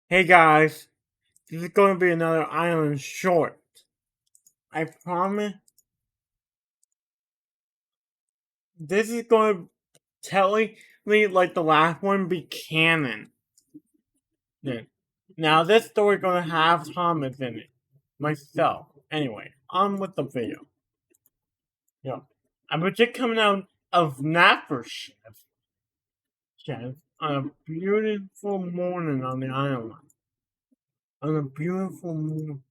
Hey guys, this is going to be another island short. I promise this is going to technically, like the last one, be canon. Yeah. Now this story going to have Thomas in it. Myself. Anyway, on with the video. Yeah. I'm just coming out of Napper Chef on a beautiful morning on the island. On a beautiful morning.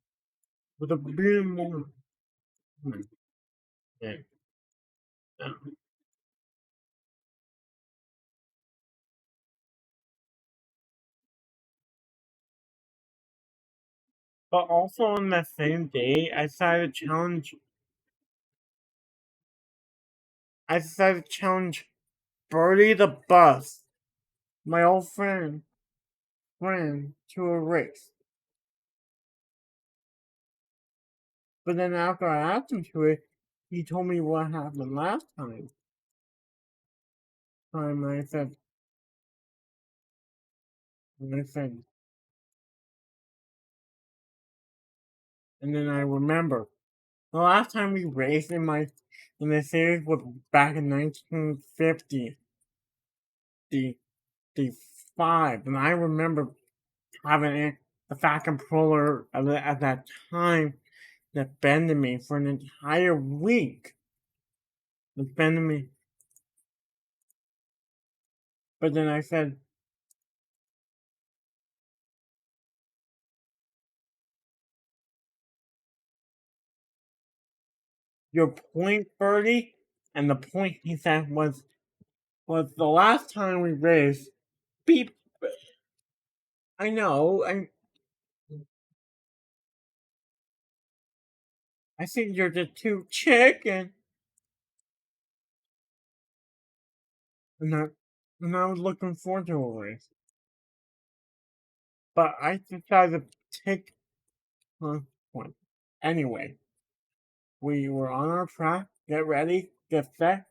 With a beautiful morning. Yeah. Yeah. But also on that same day, I decided to challenge Birdie the Bus, my old friend, to a race. But then after I asked him to it, he told me what happened last time. And I said, and then I remember the last time we raced in the series was back in 1950, the five, and I remember having a fat controller at that time that bended me for an entire week. It bended me. But then I said, your point, Birdie? And the point he said was the last time we raced, beep. I know, I think you're just too chicken. And I, and I was looking forward to a race. But I decided to take one. Anyway, we were on our track, get ready, get set.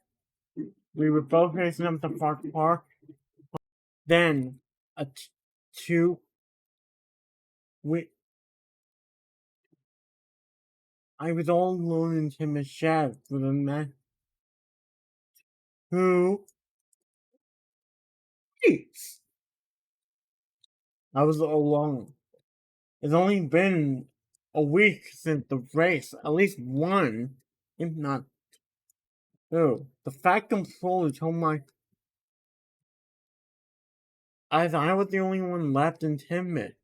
We were both racing up the park. Then a two we I was all alone in Tim's shed with a man who eats. I was alone. It's only been a week since the race, at least one, if not two. The fat controller told I was the only one left in Timid.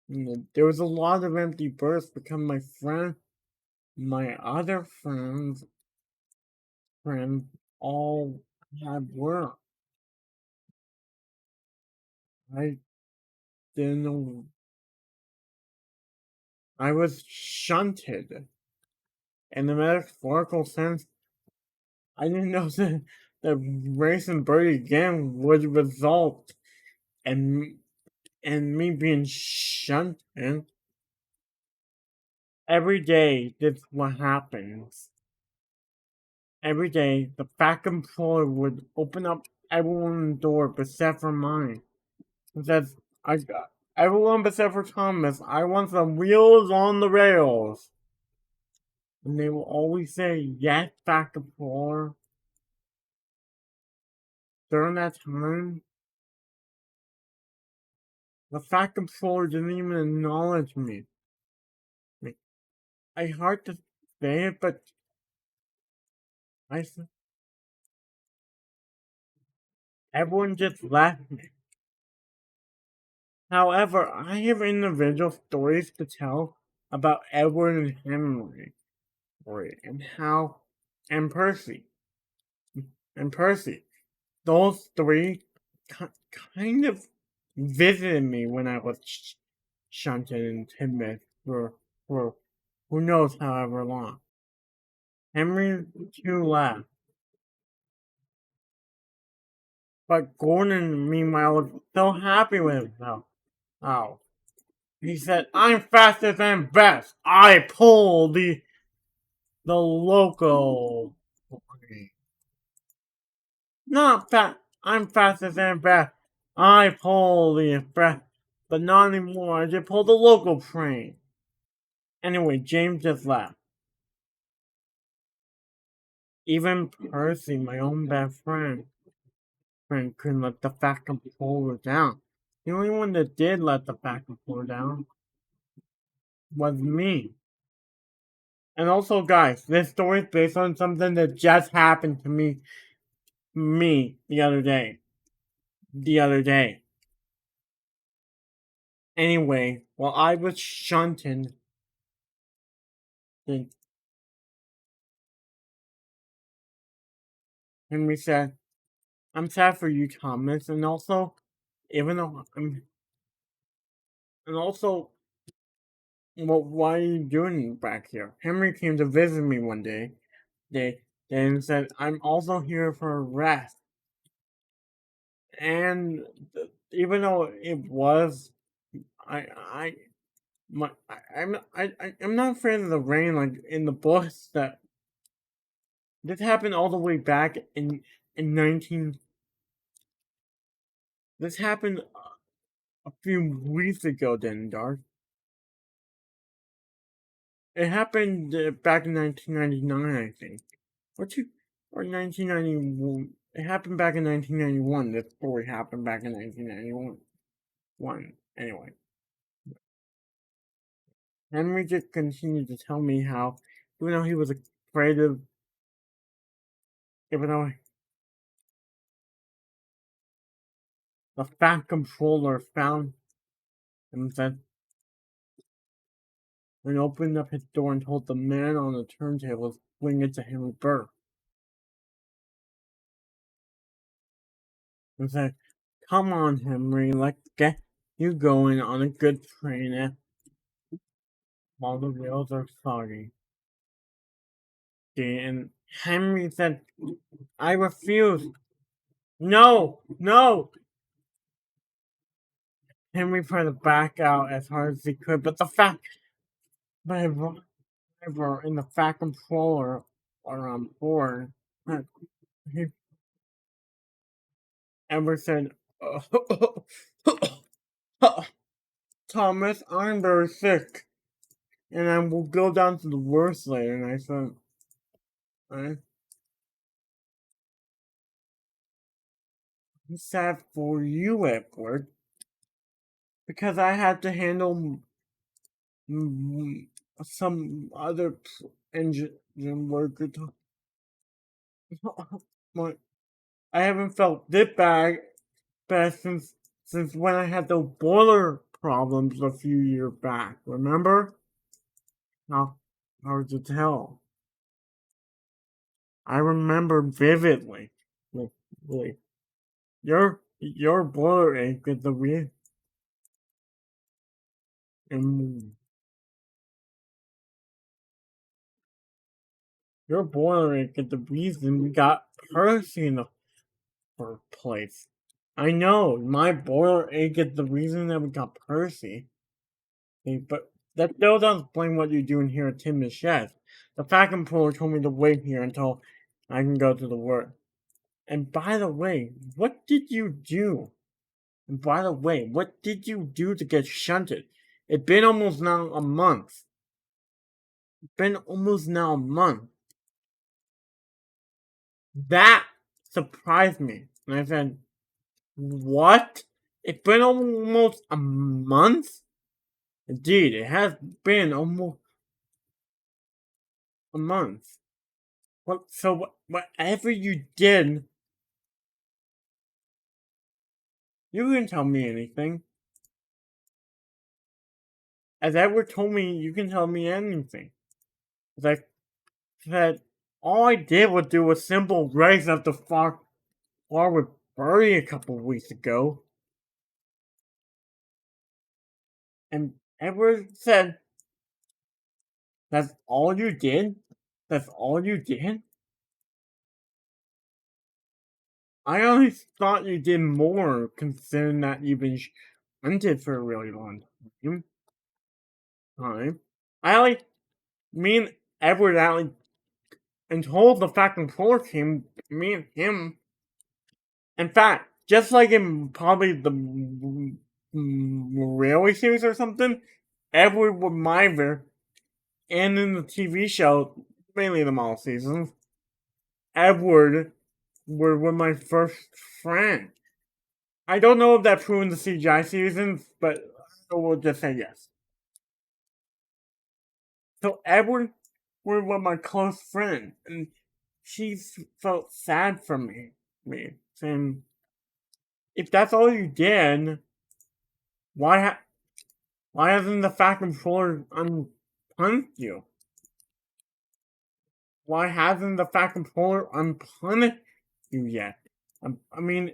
There was a lot of empty berths because my other friends all had work. I didn't know. I was shunted. In the metaphorical sense, I didn't know that racing Birdie again would result in, in me being shunted. Every day, this is what happens. Every day, the fat controller would open up everyone's door except for mine. It says, I got everyone except for Thomas, I want some wheels on the rails. And they will always say, yes, fat controller. During that time, the fat controller didn't even acknowledge me. I hard to say it, but I everyone just left me. However, I have individual stories to tell about Edward and Henry, and how and Percy and Percy. Those three kind of visited me when I was shunted and timid for who knows however long. Henry too laughed, but Gordon meanwhile was so happy with himself. Oh, he said, "I'm faster than best. I pull the local. Not fat. I'm faster than best. I pull the express. But not anymore. I just pulled a local train. Anyway, James just left. Even Percy, my own best friend couldn't let the faculty controller down. The only one that did let the faculty controller down was me. And also, guys, this story is based on something that just happened to me the other day. Anyway, while I was shunting, Henry said, "I'm sad for you, Thomas, and also, even though I'm, and also, why are you doing back here?" Henry came to visit me one day. They then said, "I'm also here for a rest." And even though it was, I, I'm not afraid of the rain like in the books. That this happened all the way back in 19. This happened a few weeks ago. Then, Dark. It happened back in 1999, I think. Or 1991. It happened back in 1991. This story happened back in 1991. Anyway, Henry just continued to tell me how, even though he was afraid of, even though the fat controller found him, said, and opened up his door and told the man on the turntable to bring it to Henry Burke. And said, "Come on, Henry, let's get you going on a good train while the wheels are soggy." And Henry said, "I refuse." No, no! Henry tried to back out as hard as he could, but the fat driver and the fat controller are on board. He ever said, "Thomas, I'm very sick, and I will go down to the worst later." And I said, "I'm sad for you, Edward, because I had to handle some other engine worker." I haven't felt this bad since when I had those boiler problems a few years back. Remember? How hard to tell. I remember vividly. Like, your boiler ache is the reason. And your boiler ache is the reason we got Percy in the first place. I know my boiler ache is the reason that we got Percy. But that still doesn't explain what you're doing here at Tim's Shed. The vacuum puller told me to wait here until I can go to the work. And by the way, what did you do? And by the way, what did you do to get shunted? It's been almost now a month. That surprised me. And I said, "What? It's been almost a month?" Indeed, it has been almost a month. So whatever you did, you can tell me anything. As Edward told me, you can tell me anything. As I said, all I did was do a simple race up the far with Birdie a couple weeks ago. And Edward said, "That's all you did? That's all you did?" I always thought you did more, considering that you've been hunted for a really long time. I like me and Edward out and told the fact controller team, me and him. In fact, just like in probably railway series or something, Edward with Miver, and in the TV show, mainly the mall seasons, Edward were my first friend. I don't know if that true in the CGI seasons, but we'll just say yes. So Edward were my close friend, and she felt sad for me, saying, "If that's all you did, why why hasn't the Fat Controller unpunished you? Why hasn't the Fat Controller unpunished you yet?" I mean,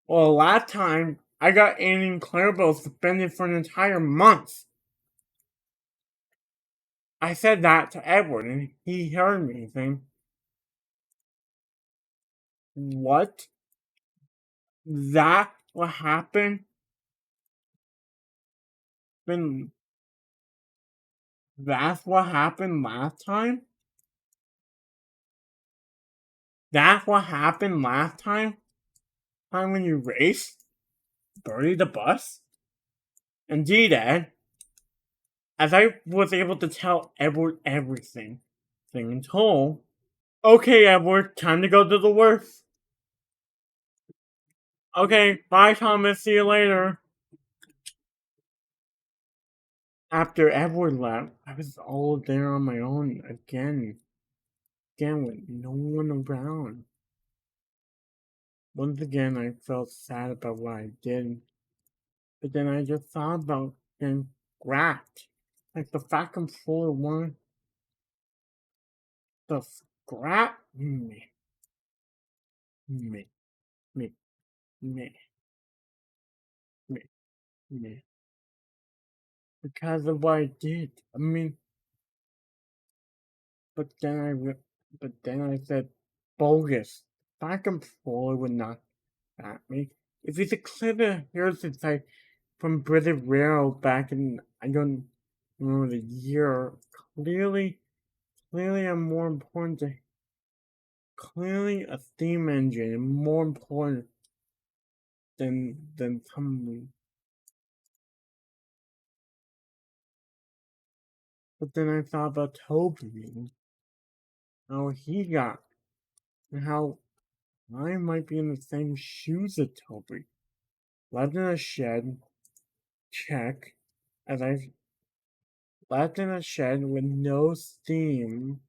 well, last time I got Annie and Clarabelle suspended for an entire month. I said that to Edward, and he heard me saying, "What? That what happened? Then that's what happened last time? That's what happened last time? Time when you raced Birdie the bus?" Indeed, Ed, as I was able to tell Edward everything, thing in told. Okay, Edward, time to go to the worst. Okay, bye, Thomas. See you later. After Edward left, I was all there on my own again with no one around. Once again, I felt sad about what I did, but then I just thought about getting scrapped. Like the fact controller wanted to scrap me, me, me, me, me, because of what I did. I mean, but then but then I said, bogus. Fact controller would not at me. If it's a clever here's like from British Rail back in I don't remember the year. Clearly, clearly, I'm more important to clearly a steam engine and more important than some. But then I thought about Toby, how he got, and how I might be in the same shoes as Toby. Left in a shed, check. As I left in a shed with no steam,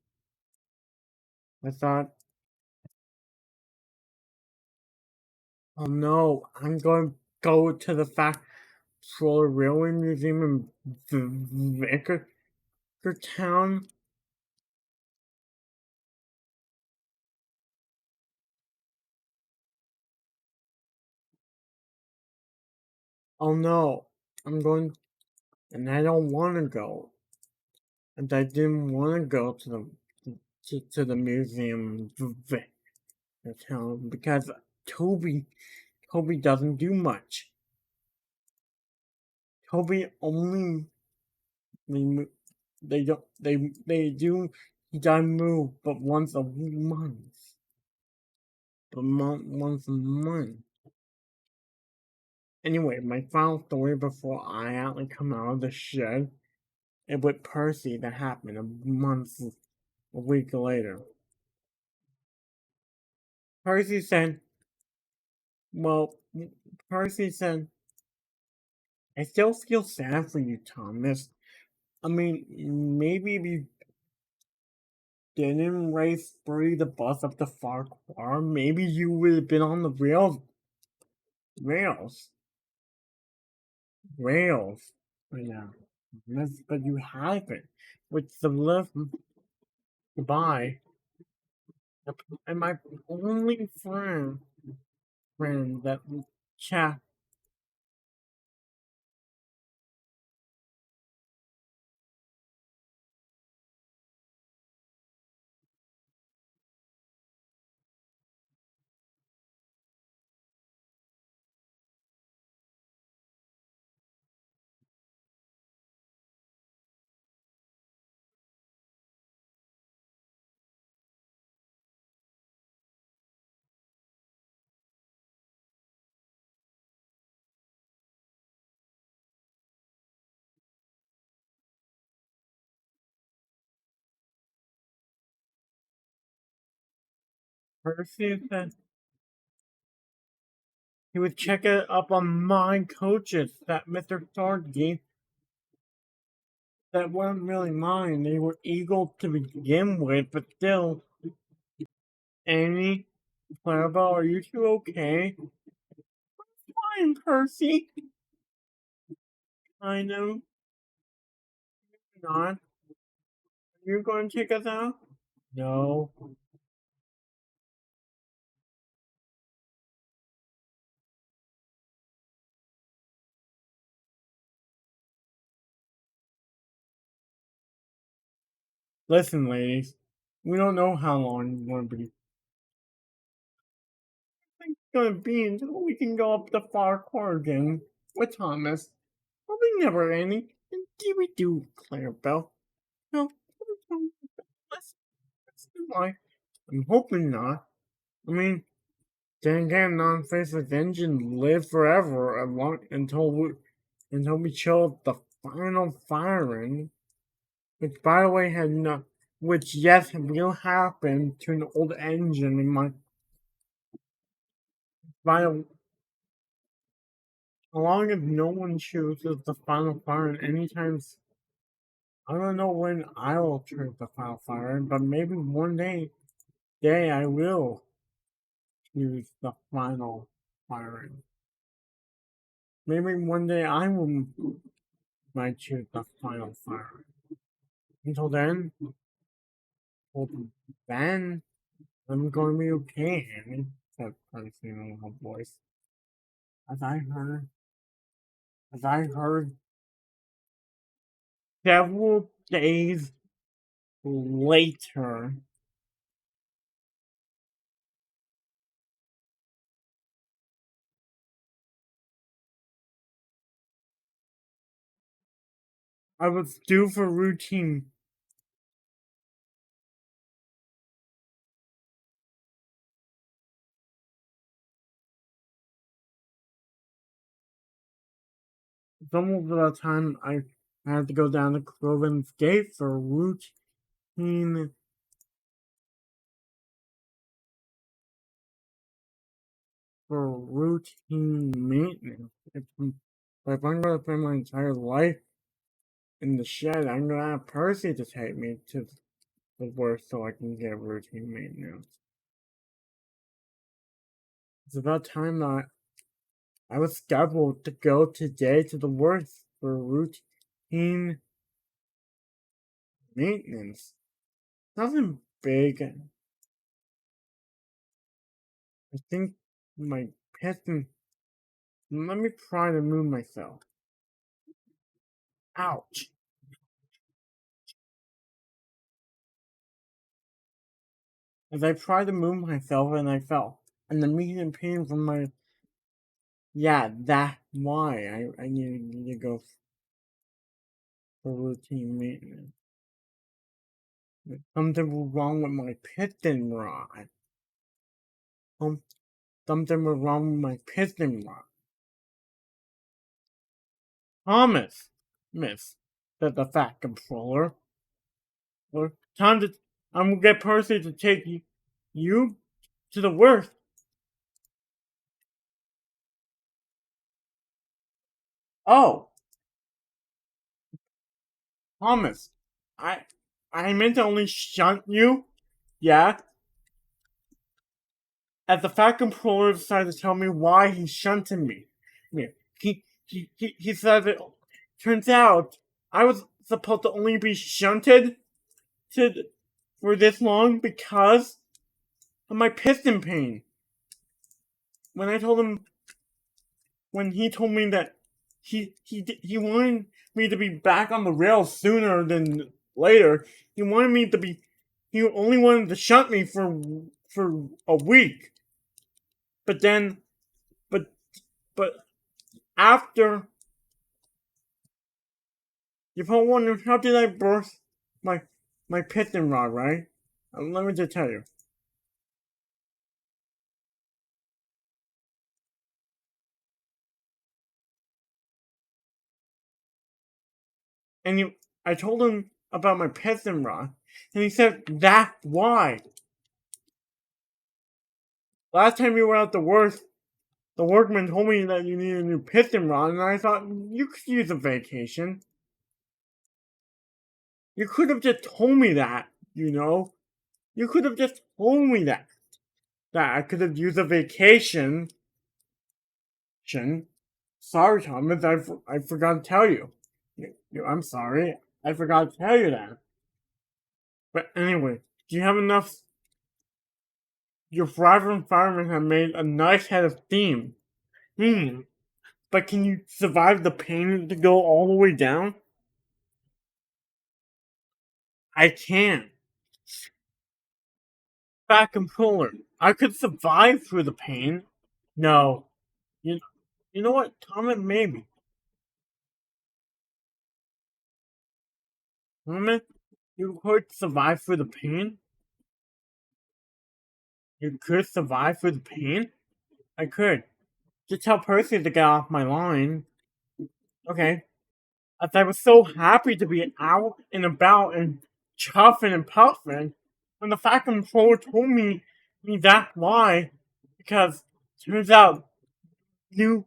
I thought, oh no, I'm going to go to the Factual Railway Museum in Vickertown. Oh no, I'm going, and I don't want to go. And I didn't want to go to the museum in Vickertown because Toby Toby doesn't do much. Toby only they they don't they do he does move, but once a month, once a month. Anyway, my final story before I actually come out of the shed, it with Percy that happened a week later. Percy said, "Well, Percy said, I still feel sad for you, Thomas. I mean, maybe if you didn't race Birdie the bus up the Farquhar, maybe you would have been on the rails, rails right now. But you haven't. With the lift by, and my only friend that chat Percy said he would check it up on my coaches that Mr. Thorne gave that weren't really mine. They were eagle to begin with, but still. Annie, Clarabelle, are you two okay? Fine, Percy. I know. Not. You're going to take us out? No. Listen, ladies. We don't know how long it's going to be. It's going to be until we can go up the far corner again with Thomas. Probably never ending. And do we do, Clarabelle? No. Let's do why. I'm hoping not. I mean, then again, non-faceless engine live forever until we chill the final firing, which by the way had not, which yes will happen to an old engine in my final. As long as no one chooses the final firing anytime, I don't know when I will choose the final firing, but maybe one day I will choose the final firing. Maybe one day I will might choose the final firing. Until well, then I'm going to be okay, Annie, said Percy in a low voice. As I heard, as I heard several days later, I was due for routine. It's almost the time I had to go down to Cloven's Gate routine routine maintenance. If I'm going to spend my entire life in the shed, I'm going to have Percy to take me to the work so I can get routine maintenance. It's about time that I was scheduled to go today to the work for routine maintenance. Nothing big. I think my piston. Let me try to move myself. Ouch. As I tried to move myself and I fell. And the immediate pain from my. Yeah, that's why I need to go for routine maintenance. Something was wrong with my piston rod. Something was wrong with my piston rod. Thomas, miss, said the fat controller. Well, time to. I'm gonna get Percy to take you to the worst. Oh, Thomas, I I meant to only shunt you. Yeah, as the fat controller decided to tell me why he shunted me. Yeah, he said that turns out I was supposed to only be shunted to for this long because of my piston pain. When I told him when he told me that he wanted me to be back on the rails sooner than later. He wanted me to be. He only wanted to shunt me for a week. But then, but but after, you're probably wondering how did I burst my my piston rod, right? Let me just tell you. And I told him about my piston rod, and he said that's why. Last time you were at the workman told me that you need a new piston rod, and I thought you could use a vacation. You could have just told me that, you know? You could have just told me that. That I could have used a vacation. Sorry, Thomas, I forgot to tell you. I'm sorry. I forgot to tell you that. But anyway, do you have enough? Your driver and fireman have made a nice head of steam. Hmm. But can you survive the pain to go all the way down? I can't. Back and forward. I could survive through the pain. No. You, you know what? Thomas, maybe. Thomas, you could survive through the pain? You could survive through the pain? I could. Just tell Percy to get off my line. Okay. As I was so happy to be out and about and chuffing and puffing, when the fact controller told me that why, because turns out you,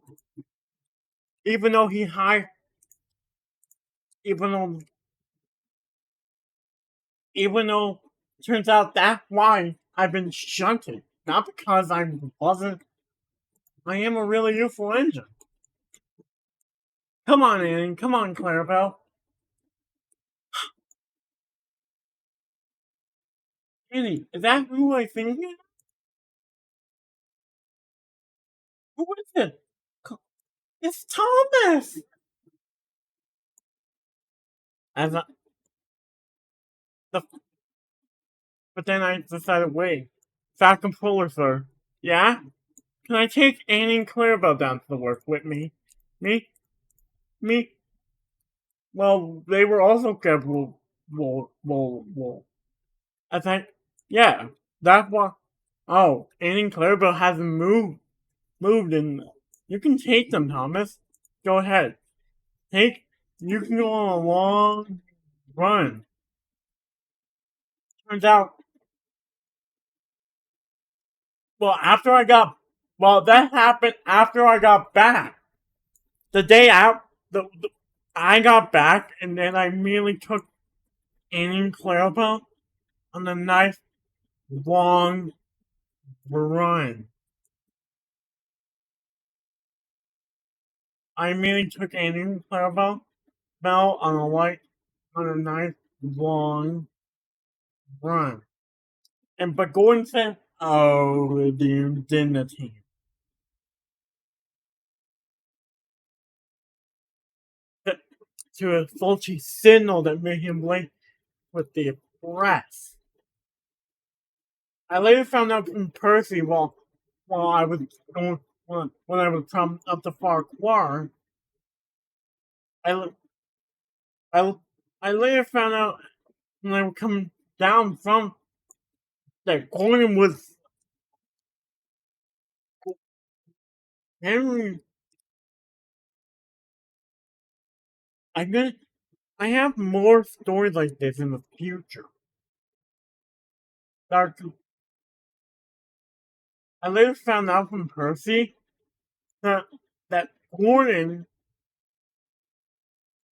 even though he hired, even though, even though, turns out that's why I've been shunted, not because I wasn't. I am a really useful engine. Come on, Annie. Come on, Clarabelle. Annie, is that who I think it is? Who is it? It's Thomas! As I, the, but then I decided, wait, fact controller, sir. Yeah? Can I take Annie and Clarabelle down to the work with me? Me? Me? Well, they were also scheduled. Well. I think, yeah, that one. Oh, Annie and Clarabelle hasn't moved, and you can take them, Thomas. Go ahead. Take, you can go on a long run. Turns out, well, after I got, well, that happened after I got back. The day out, I got back, and then I immediately took Annie and Clarabelle on a nice long run. I immediately took Annie and Clarabelle on a nice long run. And but Gordon said, "Oh, the dinner team to a faulty signal that made him late with the press." I later found out from Percy while I was going when I was from up to Farquhar. I, I, I later found out when I was coming down from that Gordon was Henry. I guess I have more stories like this in the future. That I later found out from Percy that that Gordon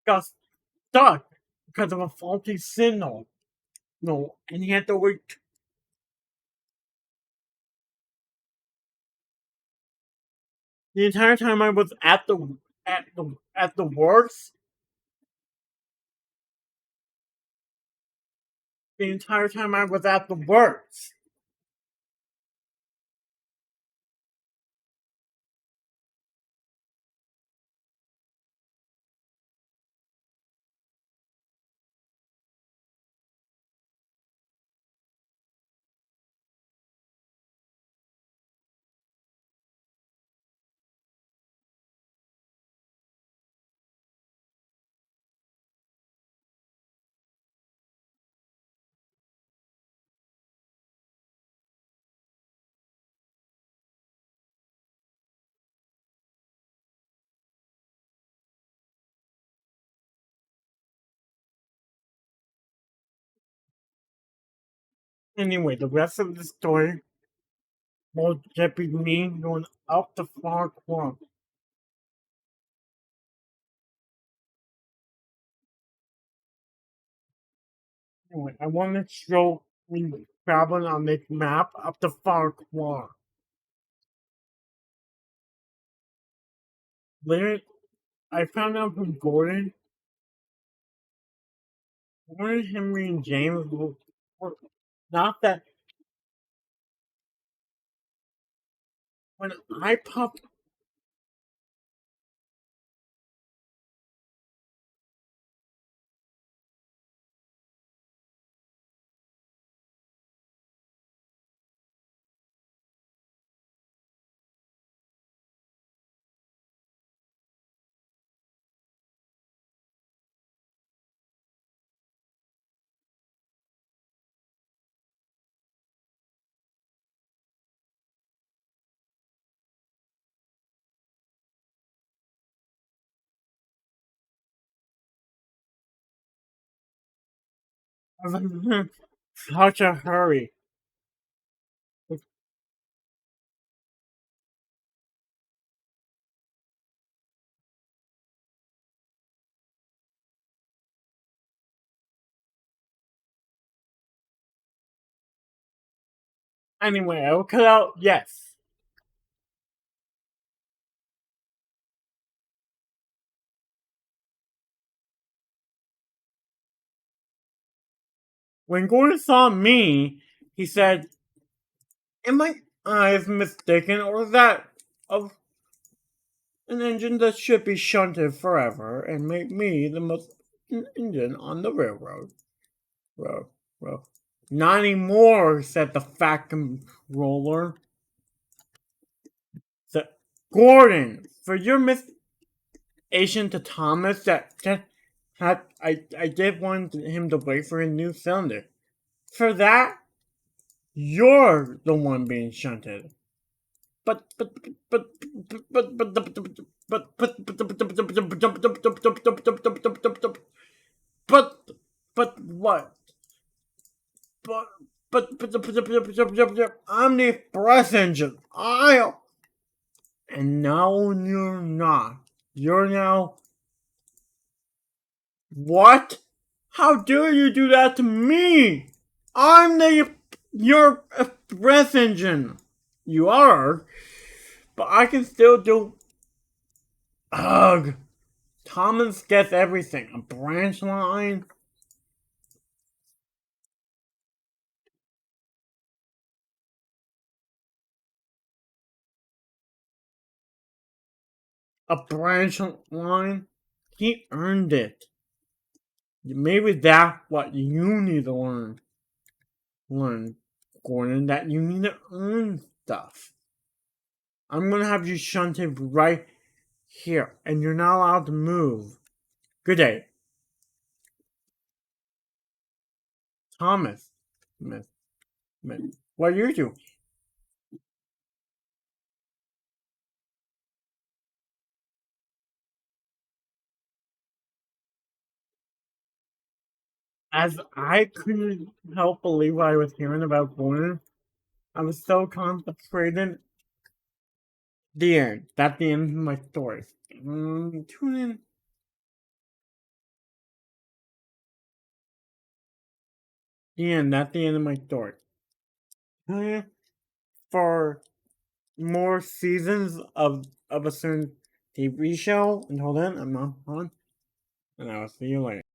got stuck because of a faulty signal. No, and he had to wait the entire time I was at the works. The entire time I was at the works. Anyway, the rest of the story Will that be me going up the far corner? Anyway, I want to show me traveling on this map up the far corner. Later, I found out from Gordon, Henry, and James were not that when I popped. I was in such a hurry. Anyway, I will cut out yes. When Gordon saw me, he said, "Am I eyes mistaken, or is that of an engine that should be shunted forever and make me the most engine on the railroad?" Row, row. "Not anymore," said the fat controller. Said, "Gordon, for your misation to Thomas, that had I did want him to wait for his new cylinder. For that, you're the one being shunted." But what? But I'm the express engine. And now you're not. You're now what? How dare you do that to me? I'm your express engine. You are, but I can still do. Ugh. Thomas gets everything. A branch line. A branch line. He earned it. Maybe that's what you need to learn, Gordon. That you need to earn stuff. I'm gonna have you shunted right here, and you're not allowed to move. Good day, Thomas. Miss, Miss. What are you doing? As I couldn't help believe what I was hearing about Gordon, I was so concentrated. The end. That's the end of my story. Tune in. The end. That's the end of my story. Tune in for more seasons of a certain TV show. Until then, I'm not on, and I will see you later.